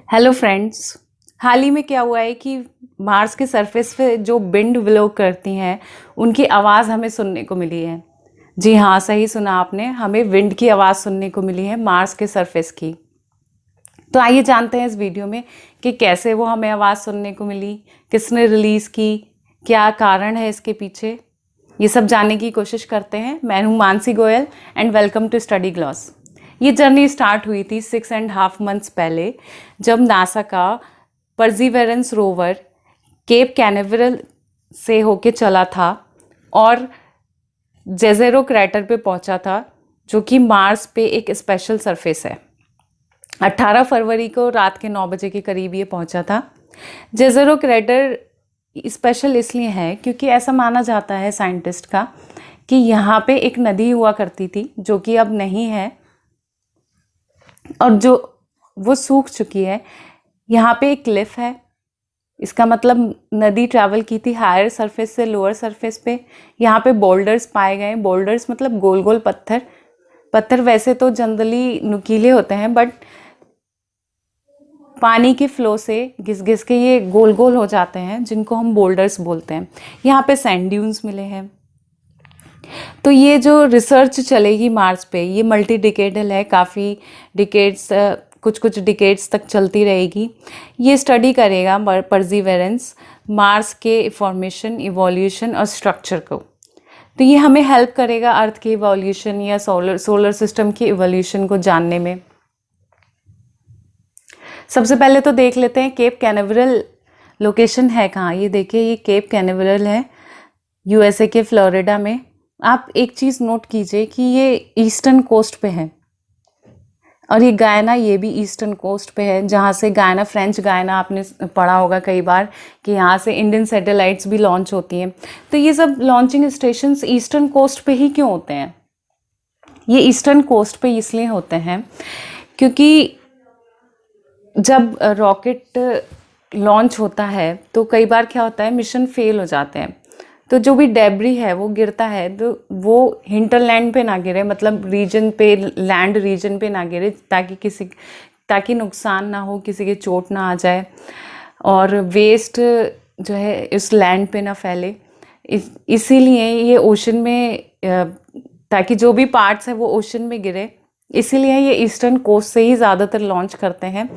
Hello friends. हाल ही में क्या हुआ है कि मार्स के सरफेस पे जो विंड ब्लो करती हैं उनकी आवाज़ हमें सुनने को मिली है। जी हाँ, सही सुना आपने, हमें विंड की आवाज़ सुनने को मिली है मार्स के सरफेस की। तो आइए जानते हैं इस वीडियो में कि कैसे वो हमें आवाज़ सुनने को मिली, किसने रिलीज़ की, क्या कारण है इसके पीछे। ये सब जानने की कोशिश करते हैं। मैं हूँ Mansi Goyal and welcome to study gloss. ये जर्नी स्टार्ट हुई थी 6.5 मंथ्स पहले, जब नासा का परजीवेरेंस रोवर केप कैनावेरल से होके चला था और जेजेरो क्रैटर पे पहुंचा था, जो कि मार्स पे एक स्पेशल सरफेस है। 18 फरवरी को रात के 9 बजे के करीब ये पहुंचा था। जेजेरो क्रैटर स्पेशल इसलिए है क्योंकि ऐसा माना जाता है साइंटिस्ट का कि यहाँ पे एक नदी हुआ करती थी जो कि अब नहीं है और जो वो सूख चुकी है। यहाँ पे एक क्लिफ है, इसका मतलब नदी ट्रैवल की थी हायर सरफेस से लोअर सरफेस पे। यहाँ पे बोल्डर्स पाए गए। बोल्डर्स मतलब गोल गोल पत्थर। पत्थर वैसे तो जनरली नुकीले होते हैं, बट पानी के फ्लो से घिस घिस के ये गोल गोल हो जाते हैं, जिनको हम बोल्डर्स बोलते हैं। यहाँ पे सैंड ड्यून्स मिले हैं। तो ये जो रिसर्च चलेगी मार्स पे, ये मल्टी डिकेडल है, काफ़ी डिकेड्स, कुछ कुछ डिकेड्स तक चलती रहेगी। ये स्टडी करेगा परजीवेरेंस, मार्स के फॉर्मेशन, इवोल्यूशन और स्ट्रक्चर को। तो ये हमें हेल्प करेगा अर्थ के इवोल्यूशन या सोलर सिस्टम की इवोल्यूशन को जानने में। सबसे पहले तो देख लेते हैं केप कैनावेरल लोकेशन है कहाँ। ये देखिए, ये केप कैनावेरल है यूएसए के फ्लोरिडा में। आप एक चीज़ नोट कीजिए कि ये ईस्टर्न कोस्ट पे है और ये गायना, ये भी ईस्टर्न कोस्ट पे है, जहाँ से गायना, फ्रेंच गायना आपने पढ़ा होगा कई बार कि यहाँ से इंडियन सैटेलाइट्स भी लॉन्च होती हैं। तो ये सब लॉन्चिंग स्टेशंस ईस्टर्न कोस्ट पे ही क्यों होते हैं? ये ईस्टर्न कोस्ट पे इसलिए होते हैं क्योंकि जब रॉकेट लॉन्च होता है तो कई बार क्या होता है, मिशन फेल हो जाते हैं। तो जो भी डेब्री है वो गिरता है तो वो हिंटरलैंड पे ना गिरे, मतलब रीजन पे, लैंड रीजन पे ना गिरे, ताकि नुकसान ना हो, किसी के चोट ना आ जाए और वेस्ट जो है इस लैंड पे ना फैले। इसीलिए ये ओशन में, ताकि जो भी पार्ट्स है वो ओशन में गिरे, इसीलिए ये ईस्टर्न कोस्ट से ही ज़्यादातर लॉन्च करते हैं।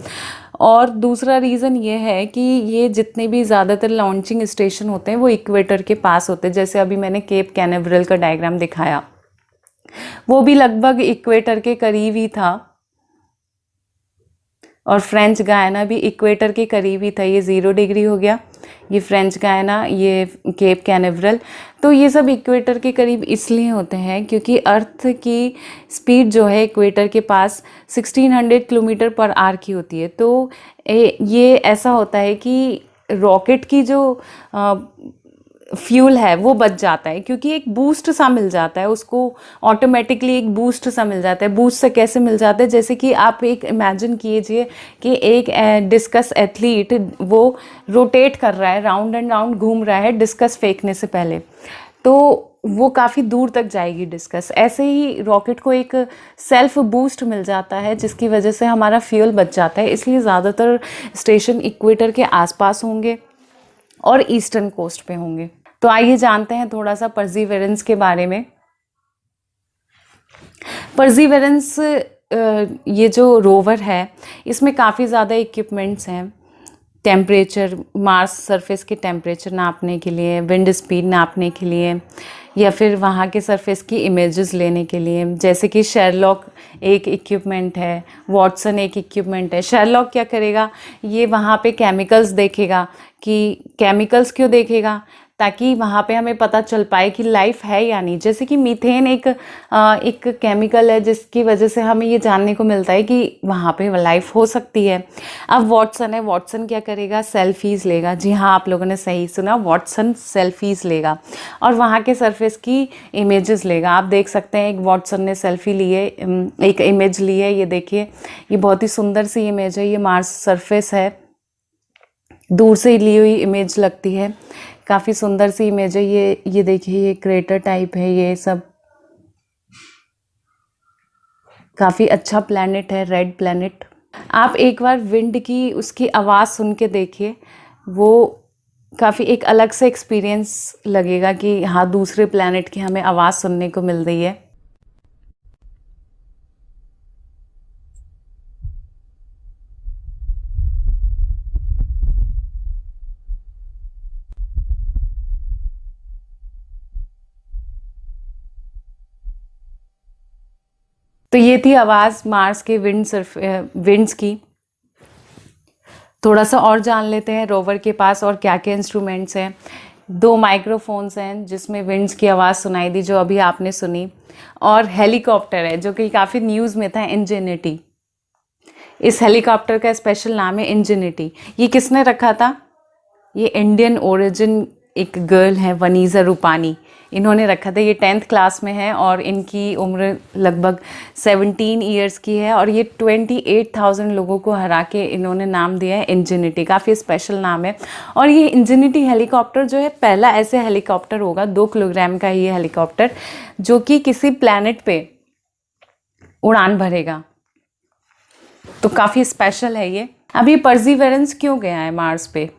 और दूसरा रीज़न ये है कि ये जितने भी ज़्यादातर लॉन्चिंग स्टेशन होते हैं वो इक्वेटर के पास होते हैं। जैसे अभी मैंने केप कैनावेरल का डायग्राम दिखाया, वो भी लगभग इक्वेटर के करीब ही था और फ्रेंच गायना भी इक्वेटर के करीब ही था। ये 0 डिग्री हो गया, ये फ्रेंच गायना, ये केप कैनावेरल। तो ये सब इक्वेटर के करीब इसलिए होते हैं क्योंकि अर्थ की स्पीड जो है इक्वेटर के पास 1600 किलोमीटर पर आवर की होती है। तो ये ऐसा होता है कि रॉकेट की जो फ्यूल है वो बच जाता है, क्योंकि एक बूस्ट सा मिल जाता है उसको, ऑटोमेटिकली एक बूस्ट सा मिल जाता है। बूस्ट से कैसे मिल जाता है? जैसे कि आप एक इमेजिन कीजिए कि एक डिस्कस एथलीट वो रोटेट कर रहा है, राउंड एंड राउंड घूम रहा है डिस्कस फेंकने से पहले, तो वो काफ़ी दूर तक जाएगी डिस्कस। ऐसे ही रॉकेट को एक सेल्फ बूस्ट मिल जाता है जिसकी वजह से हमारा फ्यूल बच जाता है। इसलिए ज़्यादातर स्टेशन इक्वेटर के आसपास होंगे और ईस्टर्न कोस्ट पे होंगे। तो आइए जानते हैं थोड़ा सा परजीवेरेंस के बारे में। परजीवेरेंस, ये जो रोवर है इसमें काफ़ी ज़्यादा इक्विपमेंट्स हैं। टेम्परेचर, मार्स सरफेस के टेम्परेचर नापने के लिए, विंड स्पीड नापने के लिए, या फिर वहाँ के सरफेस की इमेजेस लेने के लिए। जैसे कि शेरलॉक एक इक्विपमेंट है, वॉटसन एक इक्विपमेंट है। शेरलॉक क्या करेगा, ये वहाँ पे केमिकल्स देखेगा। कि केमिकल्स क्यों देखेगा? ताकि वहाँ पे हमें पता चल पाए कि लाइफ है या नहीं। जैसे कि मीथेन एक केमिकल है जिसकी वजह से हमें ये जानने को मिलता है कि वहाँ पे लाइफ हो सकती है। अब वॉटसन है, वॉटसन क्या करेगा? सेल्फीज़ लेगा। जी हाँ, आप लोगों ने सही सुना, वॉटसन सेल्फीज़ लेगा और वहाँ के सरफेस की इमेजेस लेगा। आप देख सकते हैं एक वॉटसन ने सेल्फी ली है, एक इमेज ली है। ये देखिए, ये बहुत ही सुंदर सी इमेज है। ये मार्स सरफेस है, दूर से ली हुई इमेज लगती है, काफ़ी सुंदर सी इमेज है। ये देखिए, ये क्रेटर टाइप है, ये सब काफ़ी अच्छा प्लैनेट है, रेड प्लैनेट। आप एक बार विंड की उसकी आवाज़ सुन के देखिए, वो काफ़ी एक अलग सा एक्सपीरियंस लगेगा कि हाँ, दूसरे प्लैनेट की हमें आवाज़ सुनने को मिल रही है। तो ये थी आवाज़ मार्स के विंड्स की। थोड़ा सा और जान लेते हैं रोवर के पास और क्या क्या इंस्ट्रूमेंट्स हैं। 2 माइक्रोफोन्स हैं जिसमें विंड्स की आवाज़ सुनाई दी, जो अभी आपने सुनी, और हेलीकॉप्टर है जो कि काफ़ी न्यूज़ में था, इंजेनिटी। इस हेलीकॉप्टर का स्पेशल नाम है इंजेनिटी। ये किसने रखा था? ये इंडियन ओरिजिन एक गर्ल है, वनीज़ा रूपानी, इन्होंने रखा था। ये 10th क्लास में है और इनकी उम्र लगभग 17 ईयर्स की है, और ये 28,000 लोगों को हरा के इन्होंने नाम दिया है इंजेनिटी। काफ़ी स्पेशल नाम है। और ये इंजेनिटी हेलीकॉप्टर जो है, पहला ऐसे हेलीकॉप्टर होगा, 2 किलोग्राम का ये हेलीकॉप्टर, जो कि किसी प्लैनेट पे उड़ान भरेगा। तो काफ़ी स्पेशल है ये। अभी परसिवरेंस क्यों गया है मार्स पे?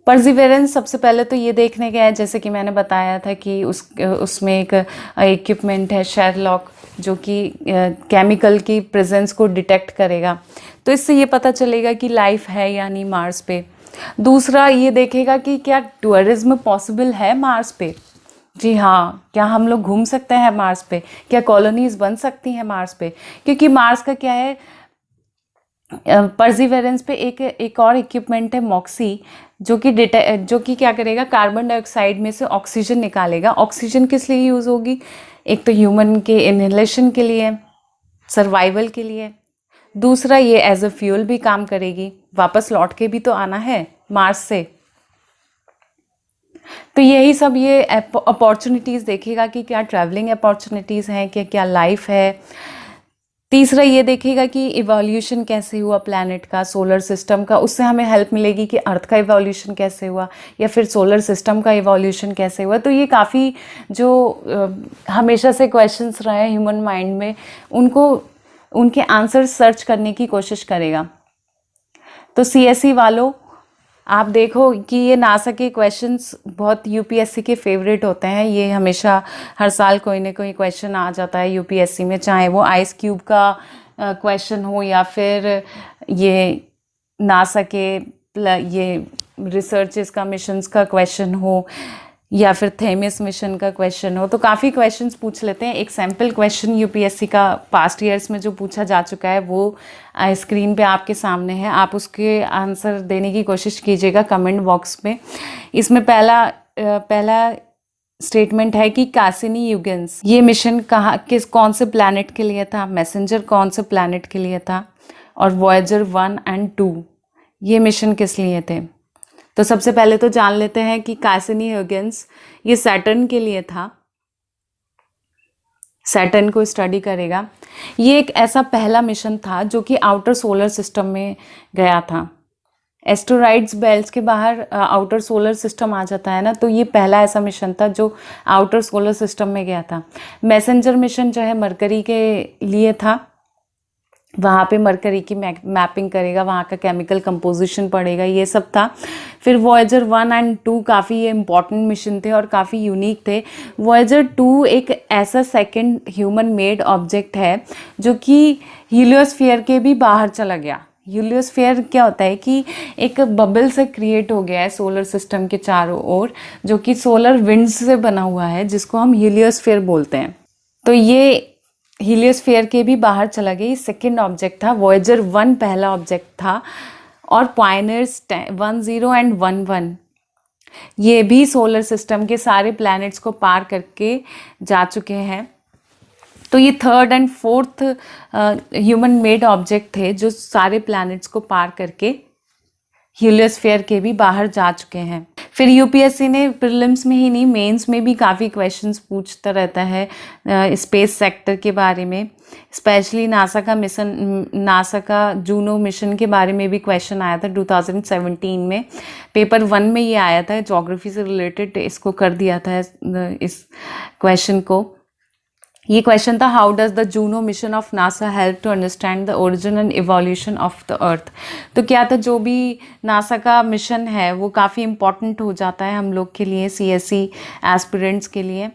परसिवरेंस सबसे पहले तो ये देखने गया है, जैसे कि मैंने बताया था कि उसमें एक इक्विपमेंट है शेरलॉक, जो कि केमिकल की प्रेजेंस को डिटेक्ट करेगा। तो इससे ये पता चलेगा कि लाइफ है या नहीं मार्स पे। दूसरा ये देखेगा कि क्या टूरिज्म पॉसिबल है मार्स पे। जी हाँ, क्या हम लोग घूम सकते हैं मार्स पे, क्या कॉलोनीज बन सकती हैं मार्स पे। क्योंकि मार्स का क्या है, परसिवरेंस पे एक और इक्विपमेंट है मॉक्सी, जो कि क्या करेगा, कार्बन डाइऑक्साइड में से ऑक्सीजन निकालेगा। ऑक्सीजन किस लिए यूज़ होगी? एक तो ह्यूमन के इनहेलेशन के लिए, सर्वाइवल के लिए। दूसरा ये एज अ फ्यूल भी काम करेगी, वापस लौट के भी तो आना है मार्स से। तो यही सब ये अपॉर्चुनिटीज़ देखेगा कि क्या ट्रैवलिंग अपॉर्चुनिटीज़ हैं, क्या लाइफ है। तीसरा ये देखेगा कि इवोल्यूशन कैसे हुआ प्लैनेट का, सोलर सिस्टम का। उससे हमें हेल्प मिलेगी कि अर्थ का इवोल्यूशन कैसे हुआ, या फिर सोलर सिस्टम का इवोल्यूशन कैसे हुआ। तो ये काफ़ी जो हमेशा से क्वेश्चंस रहे हैं ह्यूमन माइंड में, उनके आंसर सर्च करने की कोशिश करेगा। तो सीएसई वालों, आप देखो कि ये नासा के क्वेश्चंस बहुत यूपीएससी के फेवरेट होते हैं। ये हमेशा हर साल कोई ना कोई क्वेश्चन आ जाता है यूपीएससी में, चाहे वो आइस क्यूब का क्वेश्चन हो, या फिर ये नासा के ये रिसर्चेस का मिशंस का क्वेश्चन हो, या फिर थेमिस मिशन का क्वेश्चन हो। तो काफ़ी क्वेश्चंस पूछ लेते हैं। एक सैम्पल क्वेश्चन यूपीएससी का पास्ट ईयर्स में जो पूछा जा चुका है, वो स्क्रीन पे आपके सामने है। आप उसके आंसर देने की कोशिश कीजिएगा कमेंट बॉक्स में। इसमें पहला स्टेटमेंट है कि कासिनी-ह्यूगेन्स ये मिशन कौन से प्लैनेट के लिए था, मैसेंजर कौन से प्लैनेट के लिए था, और वॉयेजर 1 और 2 ये मिशन किस लिए थे। तो सबसे पहले तो जान लेते हैं कि कासिनी-ह्यूगेन्स ये सैटर्न के लिए था, सैटर्न को स्टडी करेगा। ये एक ऐसा पहला मिशन था जो कि आउटर सोलर सिस्टम में गया था। एस्टेरॉइड्स बेल्ट के बाहर आउटर सोलर सिस्टम आ जाता है ना, तो ये पहला ऐसा मिशन था जो आउटर सोलर सिस्टम में गया था। मैसेंजर मिशन जो है मरकरी के लिए था, वहाँ पे मरकरी की मैपिंग करेगा, वहाँ का केमिकल कंपोजिशन पड़ेगा, ये सब था। फिर वॉयेजर 1 और 2 काफ़ी ये इंपॉर्टेंट मिशन थे और काफ़ी यूनिक थे। वॉयेजर 2 एक ऐसा सेकंड ह्यूमन मेड ऑब्जेक्ट है जो कि हीलियोस्फीयर के भी बाहर चला गया। हीलियोस्फीयर क्या होता है कि एक बबल से क्रिएट हो गया है सोलर सिस्टम के चारों ओर, जो कि सोलर विंड्स से बना हुआ है, जिसको हम हीलियोस्फीयर बोलते हैं। तो ये हीलियोस्फीयर के भी बाहर चला गया। ये सेकेंड ऑब्जेक्ट था। वॉयेजर 1 पहला ऑब्जेक्ट था, और पायनियर्स 10 और 11 ये भी सोलर सिस्टम के सारे प्लैनेट्स को पार करके जा चुके हैं। तो ये third and fourth human made object थे जो सारे प्लैनेट्स को पार करके हीलियोस्फीयर के भी बाहर जा चुके हैं। फिर यूपीएससी ने प्रीलिम्स में ही नहीं, मेंस में भी काफ़ी क्वेश्चंस पूछता रहता है स्पेस सेक्टर के बारे में। स्पेशली नासा का जूनो मिशन के बारे में भी क्वेश्चन आया था 2017 में। पेपर 1 में ये आया था, ज्योग्राफी से रिलेटेड इसको कर दिया था इस क्वेश्चन को। ये क्वेश्चन था, how does the Juno mission of NASA help to understand the origin and evolution of the earth. तो क्या था, जो भी नासा का मिशन है वो काफ़ी इम्पॉर्टेंट हो जाता है हम लोग के लिए, सीएससी एस्पिरेंट्स के लिए।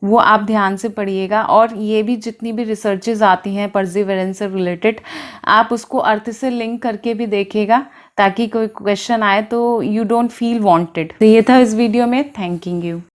वो आप ध्यान से पढ़िएगा, और ये भी जितनी भी रिसर्चेज आती हैं परसिवरेंस से रिलेटेड, आप उसको अर्थ से लिंक करके भी देखिएगा, ताकि कोई क्वेश्चन आए तो यू डोंट फील वांटेड। तो ये था इस वीडियो में। Thanking you.